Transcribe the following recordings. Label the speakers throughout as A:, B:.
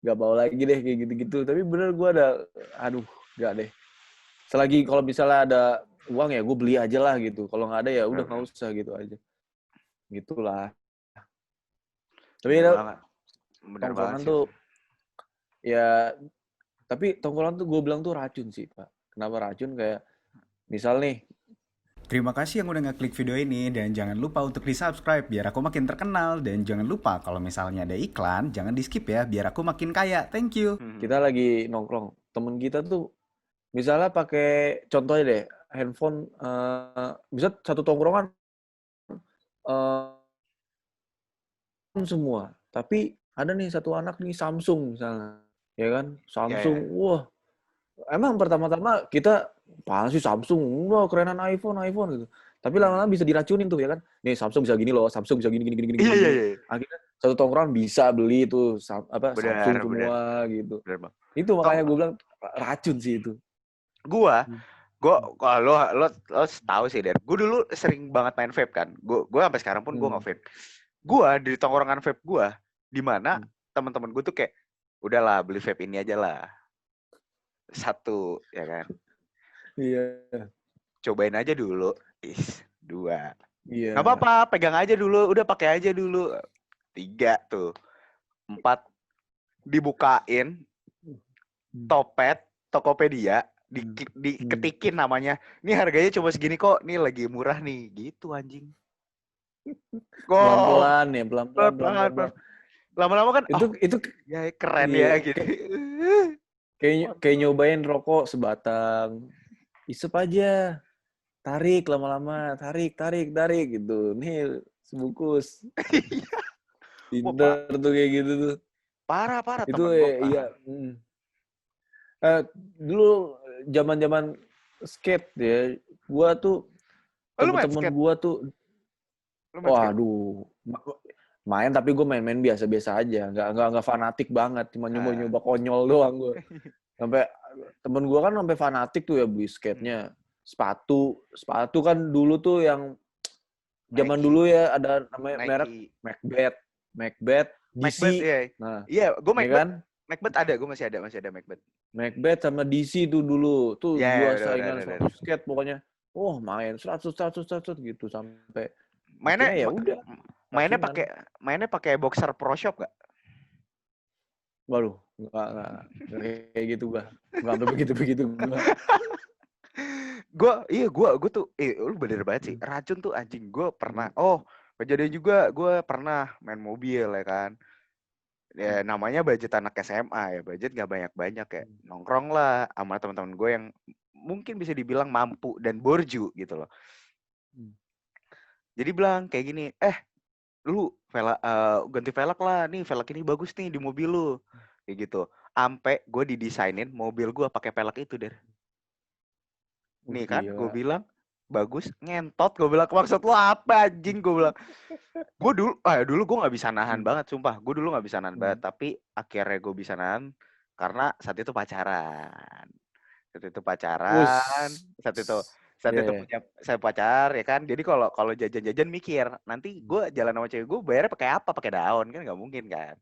A: nggak mau lagi deh kayak gitu-gitu. Tapi bener gue aduh nggak deh. Selagi kalau misalnya ada uang ya gue beli aja lah gitu. Kalau nggak ada ya udah nggak usah gitu aja. Gitulah. Tapi
B: Bener banget. Bener banget
A: tongkrongan
B: sih.
A: tuh ya, tapi tongkrongan tuh gue bilang tuh racun sih Pak. Kenapa racun? Kayak misal nih,
C: Terima kasih yang udah ngeklik video ini dan jangan lupa untuk di-subscribe biar aku makin terkenal dan jangan lupa kalau misalnya ada iklan jangan di-skip ya biar aku makin kaya. Thank you.
A: kita lagi nongkrong, temen kita tuh misalnya pakai contohnya deh, handphone bisa satu tongkrongan semua. Tapi ada nih satu anak nih Samsung misalnya, ya kan?
B: Ya,
A: Samsung,
B: ya.
A: wah. Emang pertama-tama kita apaan sih Samsung, wah kerenan iPhone gitu. Tapi lama-lama bisa diracunin tuh ya kan. Nih Samsung bisa gini loh, Samsung bisa gini gini gini gini
B: Iya,
A: gini
B: iya,
A: gini.
B: iya.
A: Akhirnya satu tongkrongan bisa beli tuh
B: Benar,
A: Samsung
B: benar.
A: semua gitu.
B: Benar, Bang.
A: Itu
B: Tong
A: makanya gue bilang racun sih itu.
B: gua lo tahu sih, Der. Gue dulu sering banget main vape kan. Gue sampai sekarang pun gue nggak vape. Gue di tongkrongan vape gue, di mana teman-teman gue tuh kayak, udahlah beli vape ini aja lah, satu, ya kan.
A: Iya.
B: Cobain aja dulu, dua. Nggak
A: Iya.
B: apa-apa, pegang aja dulu, udah pakai aja dulu. 3 tuh, 4 dibukain, Topet, Tokopedia, diketikin namanya. Ini harganya cuma segini kok, nih lagi murah nih, gitu anjing. Kok
A: Pelan-pelan ya, pelan-pelan.
B: lama-lama kan,
A: Itu
B: ya keren ya
A: iya,
B: gitu.
A: kayak nyobain rokok sebatang. Isep aja. Tarik lama-lama, tarik gitu. Nih sebungkus.
B: Wah,
A: Pinter tuh kayak gitu tuh.
B: parah
A: Itu
B: temen gue
A: iya.
B: parah.
A: Dulu zaman-zaman skate ya, gua tuh
B: Oh, lu main
A: temen-temen
B: skate?
A: gua tuh,
B: Lu main skate?
A: waduh, main tapi gue main-main biasa-biasa aja, nggak fanatik banget, cuma
B: Ah.
A: nyoba-nyoba konyol doang gue. Sampai temen gue kan sampai fanatik tuh ya beli skate-nya, sepatu kan dulu tuh yang zaman
B: Nike,
A: dulu ya ada namanya merek
B: Nike,
A: Macbeth,
B: Macbeth
A: DC,
B: ya.
A: nah,
B: Iya, gue
A: ya
B: Macbeth,
A: kan?
B: Macbeth ada, gue masih ada Macbeth.
A: Macbeth sama DC tuh dulu, tuh
B: Ya,
A: dua
B: udah,
A: saingan
B: udah.
A: sepatu skate pokoknya. Oh main 100 gitu sampai
B: Mainnya
A: akhirnya ya udah
B: mainnya
A: racunan.
B: pakai mainnya pakai boxer Pro Shop gak?
A: Waduh, nggak kayak gitu gua. Nggak sampai begitu gua.
B: Gue tuh, lu bener banget sih. Racun tuh anjing. Gue pernah, kejadian juga. Gue pernah main mobil ya kan. Ya namanya budget anak SMA ya. Budget gak banyak-banyak ya. Nongkrong lah sama teman-teman gue yang mungkin bisa dibilang mampu dan borju gitu loh. Jadi bilang kayak gini, lu ganti velg lah, nih velg ini bagus nih di mobil lu, kayak gitu. Ampe gue didesainin mobil gue pakai velg itu, Der. Nih kan, gue
A: Gila.
B: bilang bagus, ngentot. Gue bilang, maksud lu apa anjing? Gue bilang, dulu gue nggak bisa nahan banget, sumpah. Gue dulu nggak bisa nahan banget, tapi akhirnya gue bisa nahan karena saat itu pacaran. Saat itu
A: Us.
B: pacaran, saat
A: Iya,
B: itu
A: ya.
B: punya saya pacar ya kan. Jadi kalau kalau jajan-jajan mikir, nanti gue jalan sama cewek gue bayarnya pakai apa? Pakai daun kan nggak mungkin kan.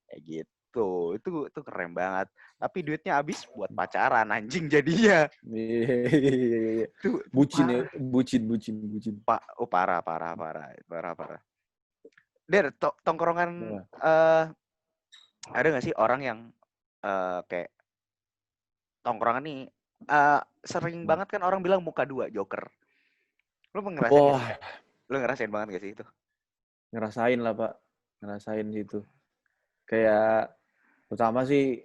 B: Kayak gitu. Itu keren banget. Tapi duitnya habis buat pacaran anjing jadinya.
A: Iya.
B: Itu
A: Bucin ya,
B: parah.
A: bucin.
B: Parah. Der, tongkrongan
A: Nah.
B: ada nggak sih orang yang kayak tongkrongan nih sering banget kan orang bilang muka dua Joker. Lu ngerasain gak sih?
A: Wah,
B: Lu ngerasain banget gak sih itu?
A: ngerasain lah Pak. Ngerasain itu. Kayak pertama sih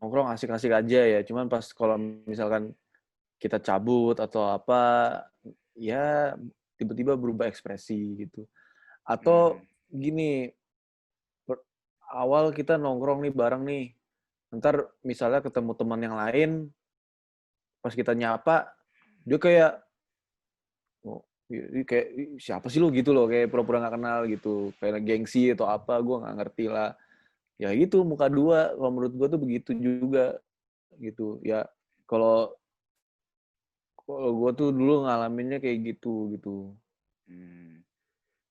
A: nongkrong asik-asik aja ya. Cuman pas kalau misalkan kita cabut atau apa, ya tiba-tiba berubah ekspresi gitu. Atau gini, awal kita nongkrong nih bareng nih, ntar misalnya ketemu teman yang lain, pas kita nyapa, dia kayak, oh, kayak siapa sih lu gitu loh, kayak pura-pura nggak kenal gitu, kayak gengsi atau apa, gue nggak ngerti lah. Ya gitu, muka dua, kalau menurut gue tuh begitu juga gitu. Ya kalau kalau gue tuh dulu ngalaminnya kayak gitu.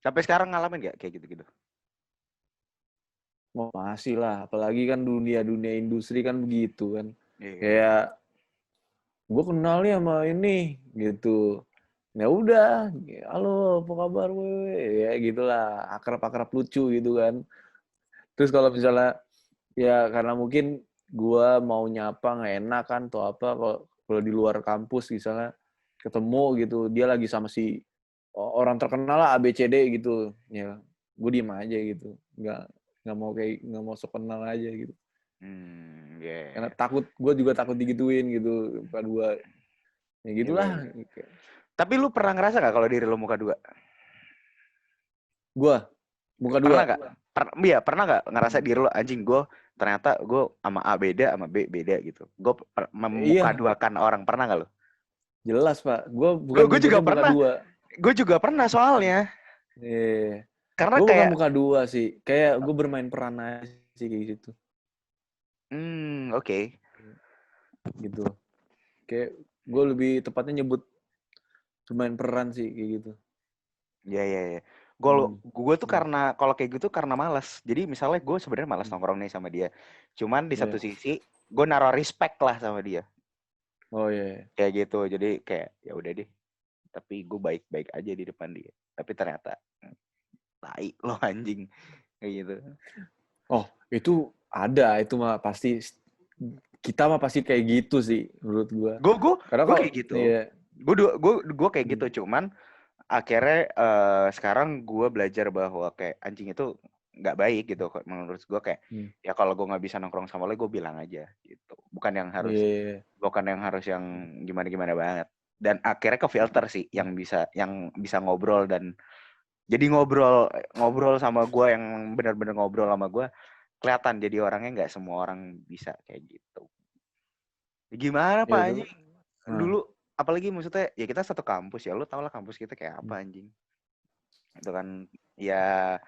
B: Sampai sekarang ngalamin gak kayak gitu-gitu?
A: Masih lah, apalagi kan dunia industri kan begitu kan.
B: Iya.
A: Kayak gue kenal nih sama ini gitu. Ya udah, halo apa kabar weh, ya gitulah, akrab lucu gitu kan. Terus kalau misalnya ya karena mungkin gue mau nyapa nggak enak kan atau apa, kalau di luar kampus misalnya ketemu gitu, dia lagi sama si orang terkenal lah ABCD gitu, ya gue diem aja gitu, nggak mau sok kenal aja gitu. Karena
B: Yeah.
A: gue juga takut digituin gitu, muka dua, ya gitulah.
B: Yeah. Tapi lu pernah ngerasa nggak kalau diri lu muka dua?
A: Gue muka dua.
B: Pernah nggak? Iya, pernah nggak ngerasa diri lu anjing gue ternyata gue sama A beda sama B beda gitu. Gue memuka
A: Iya,
B: duakan orang, pernah nggak lu?
A: jelas Pak. Gue bukan
B: Gue juga
A: nyebutnya muka
B: pernah.
A: dua.
B: Gue juga pernah soalnya. Karena
A: Gue bukan
B: kayak
A: muka dua sih. Kayak gue bermain peran aja sih kayak gitu.
B: Oke.
A: Gitu. Kayak gue lebih tepatnya nyebut bermain peran sih kayak gitu.
B: Iya. Gue tuh karena kalau kayak gitu karena malas. Jadi misalnya gue sebenarnya malas nongkrong nih sama dia. Cuman di satu sisi gue naruh respect lah sama dia.
A: Oh iya.
B: Kayak gitu. Jadi kayak ya udah deh. Tapi gue baik-baik aja di depan dia. Tapi ternyata tai lo anjing kayak gitu.
A: Oh itu ada, itu mah pasti, kita mah pasti kayak gitu sih menurut gue. Karena
B: Gue
A: kalau
B: kayak gitu.
A: iya.
B: Gue kayak gitu. Cuman akhirnya sekarang gue belajar bahwa kayak anjing itu nggak baik gitu menurut gue, kayak ya kalau gue nggak bisa nongkrong sama lo gue bilang aja gitu, bukan yang harus yang gimana banget. Dan akhirnya ke filter sih yang bisa ngobrol, dan jadi ngobrol sama gue yang benar-benar ngobrol sama gue kelihatan jadi orangnya nggak semua orang bisa kayak gitu. Gimana Pak anjing dulu, apalagi maksudnya ya kita satu kampus ya, lu tau lah kampus kita kayak apa anjing. Itu kan ya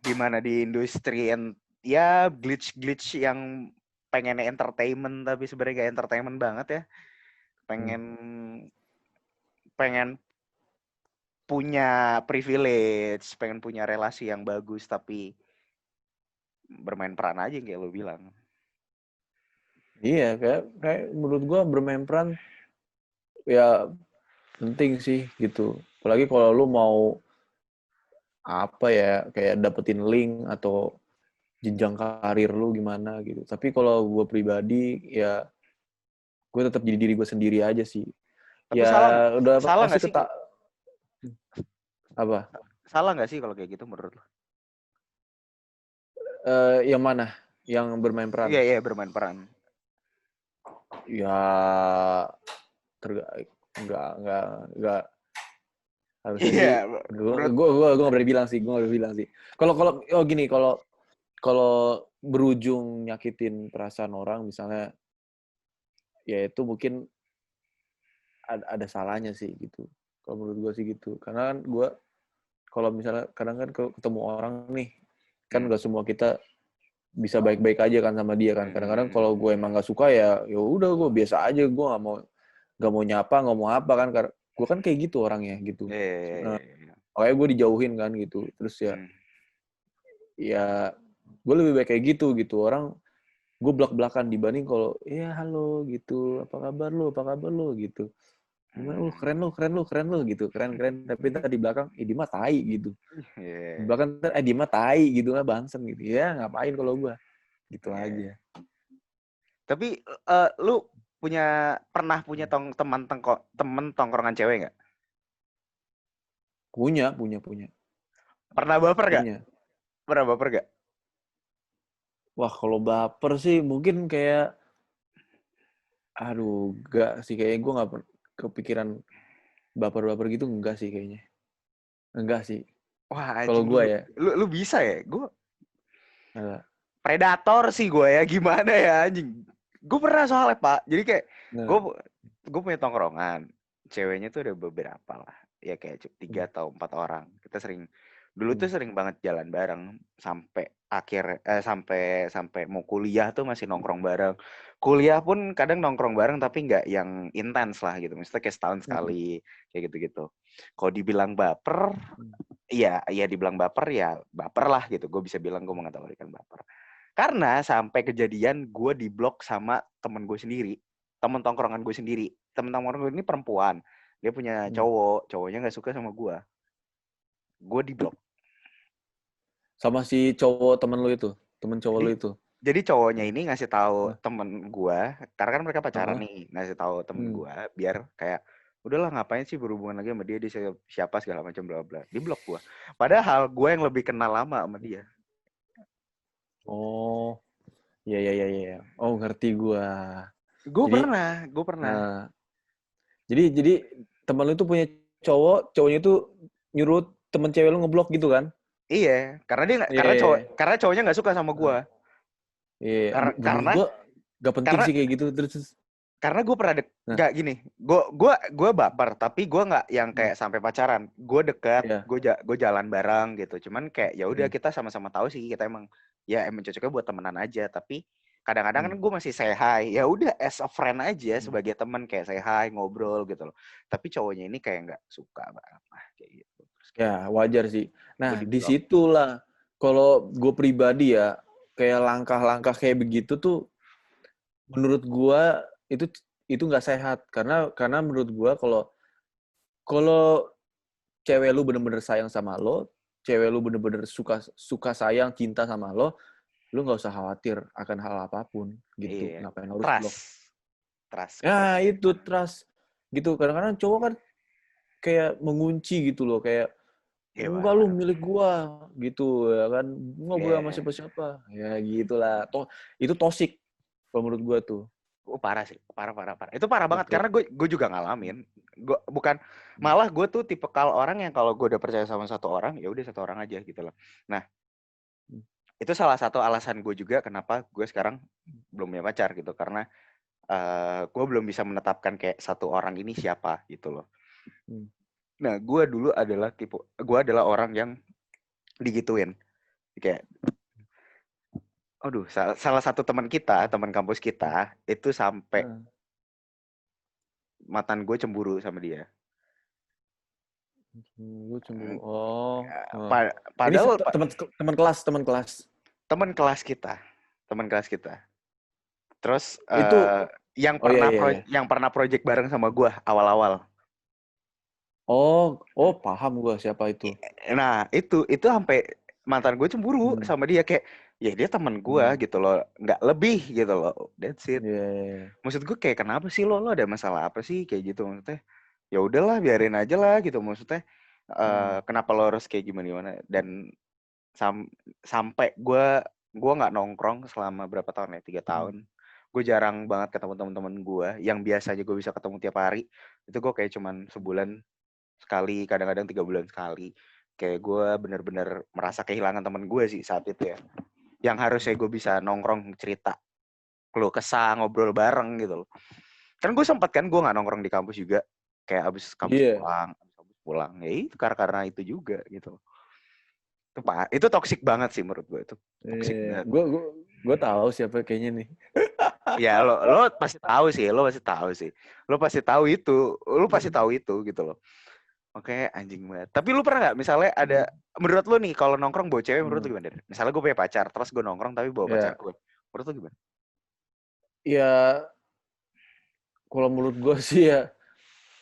B: gimana di industri ya glitch yang pengennya entertainment tapi sebenarnya gak entertainment banget ya. Pengen punya privilege, pengen punya relasi yang bagus, tapi bermain peran aja yang kayak lo bilang.
A: Iya, kayak menurut gua bermain peran ya penting sih gitu. Apalagi kalau lu mau apa ya, kayak dapetin link atau jenjang karir lu gimana gitu. Tapi kalau gua pribadi ya gue tetap jadi diri gue sendiri aja sih.
B: Tapi
A: Ya udah
B: salah
A: pasti
B: nggak sih?
A: Apa?
B: Salah nggak sih kalau kayak gitu menurut lo?
A: Yang mana? Yang bermain peran?
B: Iya bermain peran.
A: Ya enggak harusnya sih. Gue nggak berani bilang sih. Kalau gini, kalau berujung nyakitin perasaan orang misalnya, ya itu mungkin ada salahnya sih gitu. Kalau menurut gue sih gitu. Karena kan gue kalau misalnya kadang kan ketemu orang nih, kan nggak semua kita bisa baik-baik aja kan sama dia kan. Kadang-kadang kalau gue emang nggak suka ya udah gue biasa aja, gue nggak mau nyapa, nggak mau apa kan. Karena gue kan kayak gitu orangnya gitu. Makanya gue dijauhin kan gitu. Terus ya gue lebih baik kayak gitu. Orang gue belak-belakan dibanding kalau ya halo gitu, apa kabar lo gitu. Gimana keren lo gitu, keren. Tapi ntar di belakang di mah tai gitu. Di belakang ntar di mah tai gitu lah, bangsen gitu. Ya ngapain kalau gue gitu aja.
B: Tapi lu pernah punya temen tongkrongan cewek nggak?
A: Punya.
B: Pernah baper gak? Pernah baper gak?
A: Wah, kalau baper sih mungkin kayak aduh, enggak sih, kayaknya gue gak kepikiran baper-baper gitu, enggak sih kayaknya. Enggak sih.
B: Wah,
A: kalau gue ya.
B: Lu bisa ya? Gue
A: enggak.
B: Predator sih gue ya, gimana ya anjing. Gue pernah soalnya Pak, jadi kayak gue punya tongkrongan. Ceweknya tuh ada beberapa lah. Ya kayak 3 atau 4 orang. Kita sering Dulu tuh sering banget jalan bareng sampai sampai mau kuliah tuh masih nongkrong bareng. Kuliah pun kadang nongkrong bareng tapi nggak yang intens lah gitu. Maksudnya kayak setahun sekali kayak gitu-gitu. Kalau dibilang baper, iya dibilang baper ya baper lah gitu. Gue bisa bilang gue mengategorikan baper. Karena sampai kejadian gue diblok sama temen gue sendiri, temen tongkrongan gue sendiri. Temen tongkrongan gue ini perempuan, dia punya cowoknya nggak suka sama gue diblok.
A: Sama si cowok temen cowok lu itu.
B: Jadi cowoknya ini ngasih tahu temen gua, karena kan mereka pacaran nih, ngasih tahu temen gua biar kayak udahlah ngapain sih berhubungan lagi sama dia siapa segala macam bla bla. Di blok gua. Padahal gua yang lebih kenal lama sama dia.
A: Oh. Iya. Oh, ngerti gua.
B: Gua pernah.
A: Nah, jadi temen lu tuh punya cowoknya itu nyuruh temen cewek lu ngeblok gitu kan?
B: Iya, karena karena cowoknya nggak suka sama gua.
A: Iya, menurut gua gak penting sih kayak gitu terus.
B: Karena gue pernah nggak gini, gue baper, tapi gue nggak yang kayak sampai pacaran. Gue dekat, gue jalan bareng gitu. Cuman kayak ya udah kita sama-sama tahu sih kita emang cocoknya buat temenan aja. Tapi kadang-kadang kan gue masih say hi. Ya udah as a friend aja sebagai teman kayak say hi, ngobrol gitu loh. Tapi cowoknya ini kayak nggak suka banget kayak gitu.
A: Ya wajar sih. Nah disitulah kalau gue pribadi ya kayak langkah-langkah kayak begitu tuh menurut gue itu nggak sehat karena menurut gue kalau cewek lu bener-bener sayang sama lo, cewek lu bener-bener suka sayang cinta sama lo, lu nggak usah khawatir akan hal apapun gitu. Ngapain harus blok?
B: Trust.
A: Ya itu trust gitu. Kadang-kadang cowok kan kayak mengunci gitu loh, kayak enggak lu milik gua gitu ya kan, gua boleh sama siapa-siapa ya gitulah. Itu toxic kalau menurut gua tuh.
B: Parah sih, parah. Itu parah banget karena gue juga ngalamin. Gue malah gue tuh tipe orang yang kalau gue udah percaya sama satu orang, ya udah satu orang aja gitu loh. Nah, itu salah satu alasan gue juga kenapa gue sekarang belum punya pacar gitu, karena gue belum bisa menetapkan kayak satu orang ini siapa gitu loh. Nah, gue adalah orang yang digituin kayak salah satu teman kampus kita itu sampai mantan gue cemburu sama dia.
A: Gue cemburu. Oh.
B: Padahal
A: teman kelas. Teman kelas kita.
B: Terus
A: itu
B: yang pernah project bareng sama gue awal-awal.
A: Oh, paham gue siapa itu.
B: Nah, itu sampai mantan gue cemburu sama dia kayak ya dia teman gue gitu loh, nggak lebih gitu loh. That's it. Maksud gue kayak kenapa sih lo ada masalah apa sih kayak gitu, maksudnya ya udahlah biarin aja lah gitu, maksudnya kenapa lo harus kayak gimana. Dan sampai gue nggak nongkrong selama berapa tahun ya, 3 tahun. Gue jarang banget ketemu teman-teman gue yang biasanya gue bisa ketemu tiap hari. Itu gue kayak cuman sebulan sekali, kadang-kadang 3 bulan sekali. Kayak gue bener-bener merasa kehilangan temen gue sih saat itu ya. Yang harusnya gue bisa nongkrong cerita, keluh kesah, ngobrol bareng gitu loh. Kan gue sempat gue gak nongkrong di kampus juga. Kayak abis kampus pulang. Ya itu karena itu juga gitu loh. Itu toksik banget sih menurut gue itu. Toksik banget.
A: Gue tahu siapa kayaknya nih.
B: Ya lo pasti tahu sih. Lo pasti tahu itu gitu loh. Oke, anjing banget. Tapi lu pernah nggak misalnya ada, menurut lu nih kalau nongkrong bawa cewek, menurut lu gimana? Misalnya gue punya pacar, terus gue nongkrong tapi bawa pacar gue, menurut lu gimana?
A: Ya, kalau menurut gue sih ya,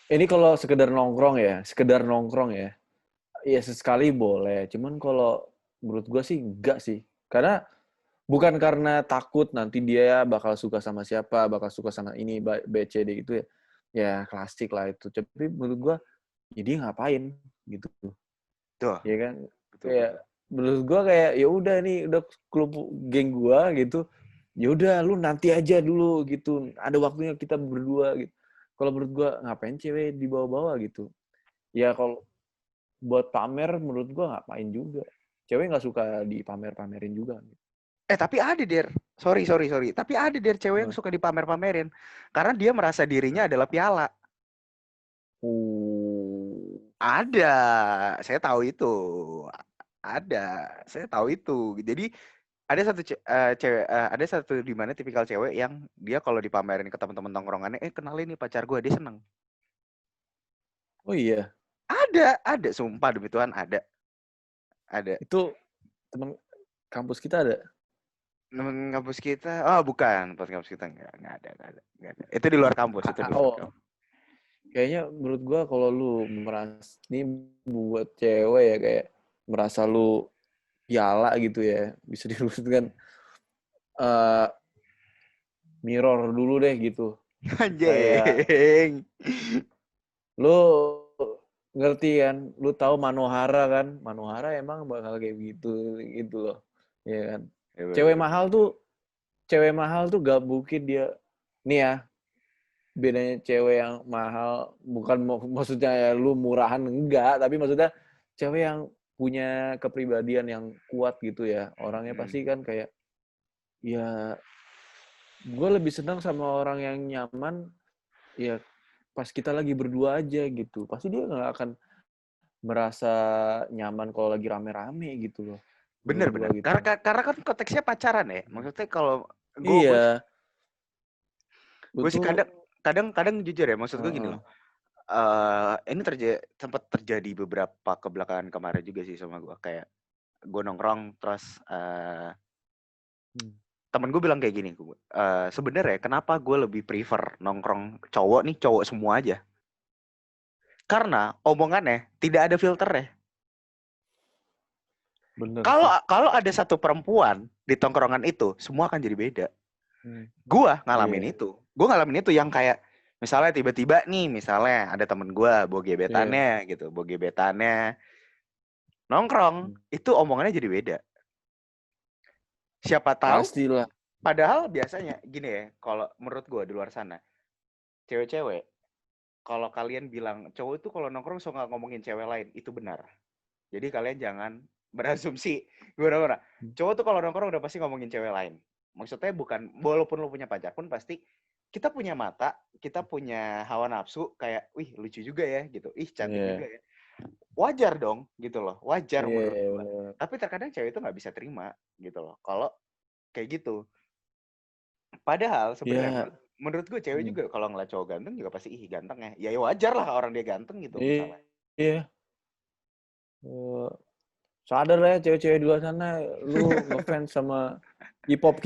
A: ini kalau sekedar nongkrong ya, ya sesekali boleh. Cuman kalau menurut gue sih enggak sih, karena bukan karena takut nanti dia bakal suka sama siapa, bakal suka sama ini, B, C, D gitu ya. Ya klasik lah itu. Tapi menurut gue, ya dia ngapain gitu.
B: Tuh.
A: Ya kan? Kayak menurut gue kayak ya udah nih udah klub geng gue gitu. Ya udah lu nanti aja dulu gitu. Ada waktunya kita berdua gitu. Kalau menurut gue ngapain cewek dibawa-bawa gitu. Ya kalau buat pamer menurut gue ngapain juga. Cewek nggak suka dipamer-pamerin juga.
B: Tapi ada sorry. Tapi ada cewek yang suka dipamer-pamerin. Karena dia merasa dirinya adalah piala. Ada. Saya tahu itu. Ada, saya tahu itu. Jadi ada satu cewek, ada satu di mana tipikal cewek yang dia kalau dipamerin ke teman-teman tongkrongannya, kenalin nih pacar gue, dia seneng.
A: Oh iya,
B: Ada, sumpah demi Tuhan ada.
A: itu teman kampus kita ada.
B: Temen kampus kita, bukan, pas kampus kita nggak ada. Itu di luar kampus, itu di luar
A: Oh,
B: kampus.
A: kayaknya menurut gua kalau lu ini buat cewek ya kayak merasa lu piala gitu ya, bisa dirumuskan mirror dulu deh gitu. Kayak
B: Anjing.
A: lu ngerti kan, lu tahu Manohara kan? Manohara emang bakal kayak gitu loh. Ya kan?
B: Ya,
A: Cewek mahal tuh gak mungkin dia nih ya, bedanya cewek yang mahal bukan maksudnya ya lu murahan enggak, tapi maksudnya cewek yang punya kepribadian yang kuat gitu ya. Orangnya pasti kan kayak ya gue lebih senang sama orang yang nyaman ya pas kita lagi berdua aja gitu. Pasti dia nggak akan merasa nyaman kalau lagi rame-rame gitu loh. Menurut
B: Bener.
A: gue gitu.
B: Karena kan konteksnya pacaran ya. Maksudnya kalau
A: Iya,
B: gue sih
A: betul.
B: kadang jujur ya. Maksud gue gini loh. Ini sempat terjadi beberapa kebelakangan kemarin juga sih sama gue. Kayak gue nongkrong terus temen gue bilang kayak gini. Sebenarnya kenapa gue lebih prefer nongkrong cowok semua aja. Karena omongannya tidak ada filter ya.
A: Bener sih.
B: Kalau ada satu perempuan di tongkrongan itu, semua akan jadi beda. Gua ngalamin itu. Gue ngalamin itu yang kayak misalnya tiba-tiba nih, misalnya ada temen gue bawa gebetannya gitu, bawa gebetannya nongkrong, itu omongannya jadi beda. Siapa tahu?
A: Pastilah.
B: Padahal biasanya gini ya, kalau menurut gue di luar sana, cewek-cewek, kalau kalian bilang cowok itu kalau nongkrong suka ngomongin cewek lain, itu benar. Jadi kalian jangan berasumsi gimana. Cowok tuh kalau nongkrong udah pasti ngomongin cewek lain. Maksudnya bukan, walaupun lo punya pacar pun pasti kita punya mata, kita punya hawa nafsu kayak, wih lucu juga ya gitu, ih cantik juga ya. Wajar dong gitu loh, wajar menurut gue. Tapi terkadang cewek itu nggak bisa terima gitu loh, kalau kayak gitu. Padahal sebenarnya menurut gue cewek juga kalau ngeliat cowok ganteng juga pasti ih ganteng ya. Ya wajar lah orang dia ganteng gitu misalnya.
A: Iya. Sadar lah ya cewek-cewek di luar sana, lu ngefans sama K-pop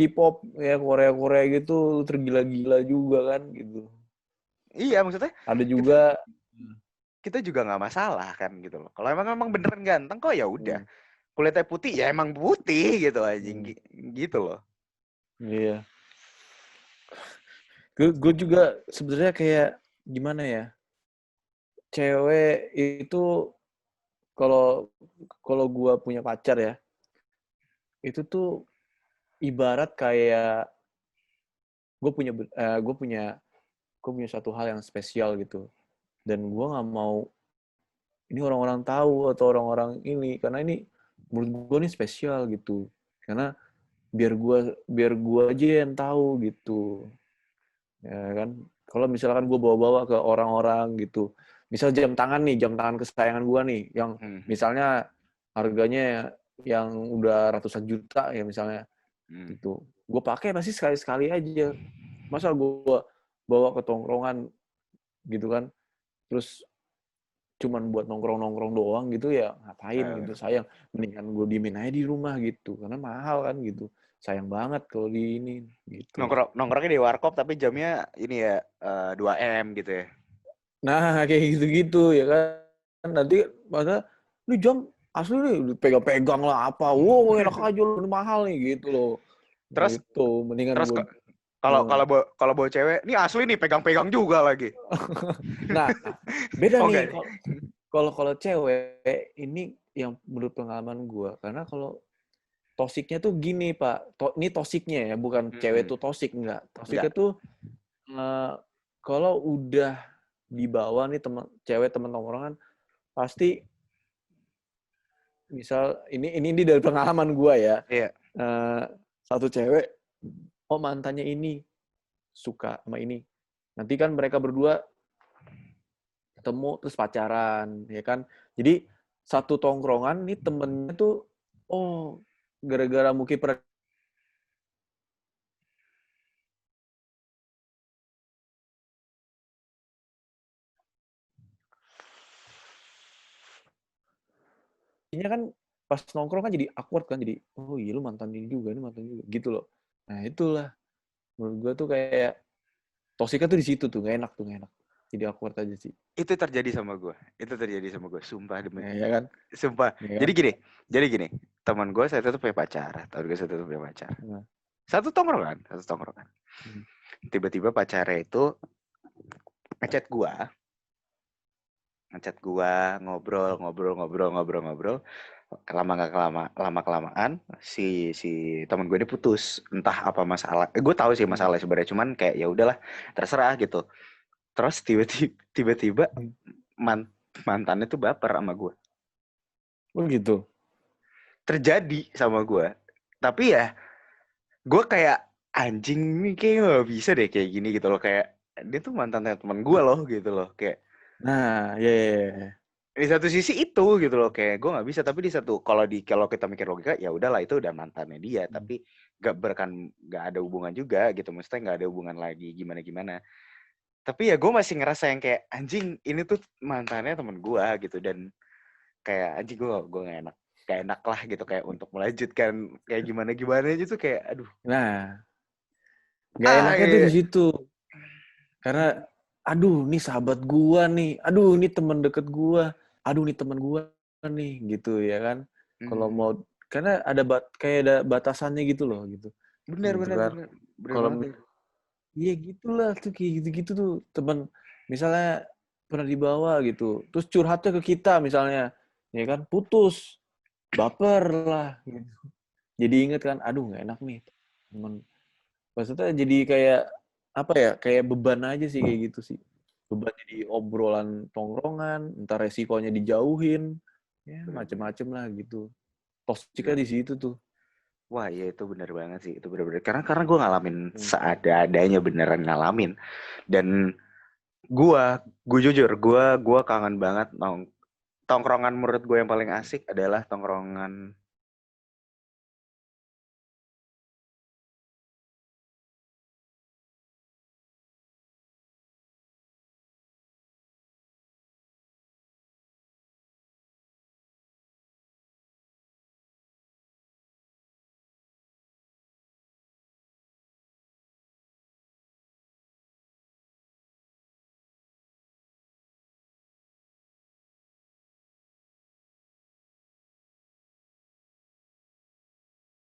A: ya Korea gitu, lu tergila-gila juga kan gitu.
B: Iya maksudnya
A: Ada juga
B: kita juga nggak masalah kan gitu loh. Kalau emang beneran ganteng kok ya udah. Kulitnya putih ya emang putih gitu anjing gitu loh.
A: Iya. Gue juga sebenarnya kayak gimana ya? Cewek itu kalau gue punya pacar ya, itu tuh ibarat kayak gue punya satu hal yang spesial gitu. Dan gue nggak mau ini orang-orang tahu atau orang-orang ini karena ini menurut gue ini spesial gitu. Karena biar gue aja yang tahu gitu. Ya kan? Kalau misalkan gue bawa-bawa ke orang-orang gitu. Misal jam tangan kesayangan gue nih yang misalnya harganya yang udah ratusan juta ya misalnya gitu. Gue pakai pasti sekali-sekali aja. Masa gue bawa ke tongkrongan gitu kan. Terus cuman buat nongkrong-nongkrong doang gitu ya ngapain gitu, sayang. Mendingan gue diemin aja di rumah gitu karena mahal kan gitu, sayang banget kalau di ini gitu.
B: Nongkrongnya di warkop tapi jamnya ini ya 2M gitu ya.
A: Nah kayak gitu-gitu ya kan, nanti masa lu jam asli nih pegang-pegang lah apa, wow enak aja lu mahal nih gitu loh.
B: Terus
A: Gitu mendingan gue
B: kalau bawa cewek, nih asli nih pegang-pegang juga lagi.
A: Nah beda nih kalau cewek ini yang menurut pengalaman gue, karena kalau tosiknya tuh gini Pak, ini tosiknya ya, bukan cewek tuh tosik, enggak. Tosiknya tuh kalau udah dibawa nih cewek temen tongkrongan, pasti misal ini dari pengalaman gue ya, satu cewek, oh mantannya ini suka sama ini, nanti kan mereka berdua ketemu terus pacaran, ya kan? Jadi satu tongkrongan nih temennya tuh Oh, gara-gara mungkin Intinya kan pas nongkrong kan jadi awkward kan, jadi oh iya lu mantan ini juga gitu loh. Nah itulah menurut gue tuh kayak toksiknya tuh di situ tuh, nggak enak. Jadi awkward aja sih.
B: Itu terjadi sama gue. Sumpah demi.
A: Ya kan?
B: Sumpah.
A: Ya
B: Jadi
A: kan?
B: gini. Teman gue saya tuh punya pacar. Teman gue saya tuh punya pacar.
A: Nah,
B: Satu tongkrongan.
A: hmm.
B: Tiba-tiba pacarnya itu ngechat gua, ngobrol. Lama kelamaan si teman gue ini putus. Entah apa masalah. Gue tahu sih masalah sebenarnya, cuman kayak ya udahlah, terserah gitu. Terus tiba-tiba mantannya tuh baper sama gue.
A: Oh gitu.
B: Terjadi sama gue. Tapi ya gue kayak anjing nih, kayak gak bisa deh kayak gini gitu loh. Kayak dia tuh mantannya teman gue loh gitu loh. Kayak
A: Nah, ya.
B: di satu sisi itu gitu loh, kayak gue nggak bisa. Tapi di satu, kalau kita mikir logika, ya udahlah itu udah mantannya dia. Tapi nggak ada hubungan juga gitu. Maksudnya nggak ada hubungan lagi gimana. Tapi ya gue masih ngerasa yang kayak anjing ini tuh mantannya teman gue gitu. Dan kayak anjing gue gak enak lah gitu, kayak untuk melanjutkan kayak gimana aja tuh kayak aduh.
A: Nah, nggak enaknya tuh di situ. Karena aduh nih sahabat gua nih, aduh ini teman deket gua, aduh nih teman gua nih gitu ya kan. Kalau mau karena kayak ada batasannya gitu loh gitu.
B: Bener
A: Kalau
B: banget.
A: iya gitulah tuh kayak gitu-gitu tuh teman misalnya pernah dibawa gitu, terus curhatnya ke kita misalnya, ya kan putus, baper lah gitu. Jadi inget kan, aduh nggak enak nih temen. Maksudnya jadi kayak apa ya, kayak beban aja sih kayak gitu sih. Beban jadi obrolan tongkrongan, entar resikonya dijauhin, ya macem-macem lah gitu. Toksiknya di situ tuh.
B: Wah iya itu bener banget sih, itu bener-bener. Karena gue ngalamin seada-adanya, beneran ngalamin. Dan gue jujur, gue kangen banget tongkrongan menurut gue yang paling asik adalah tongkrongan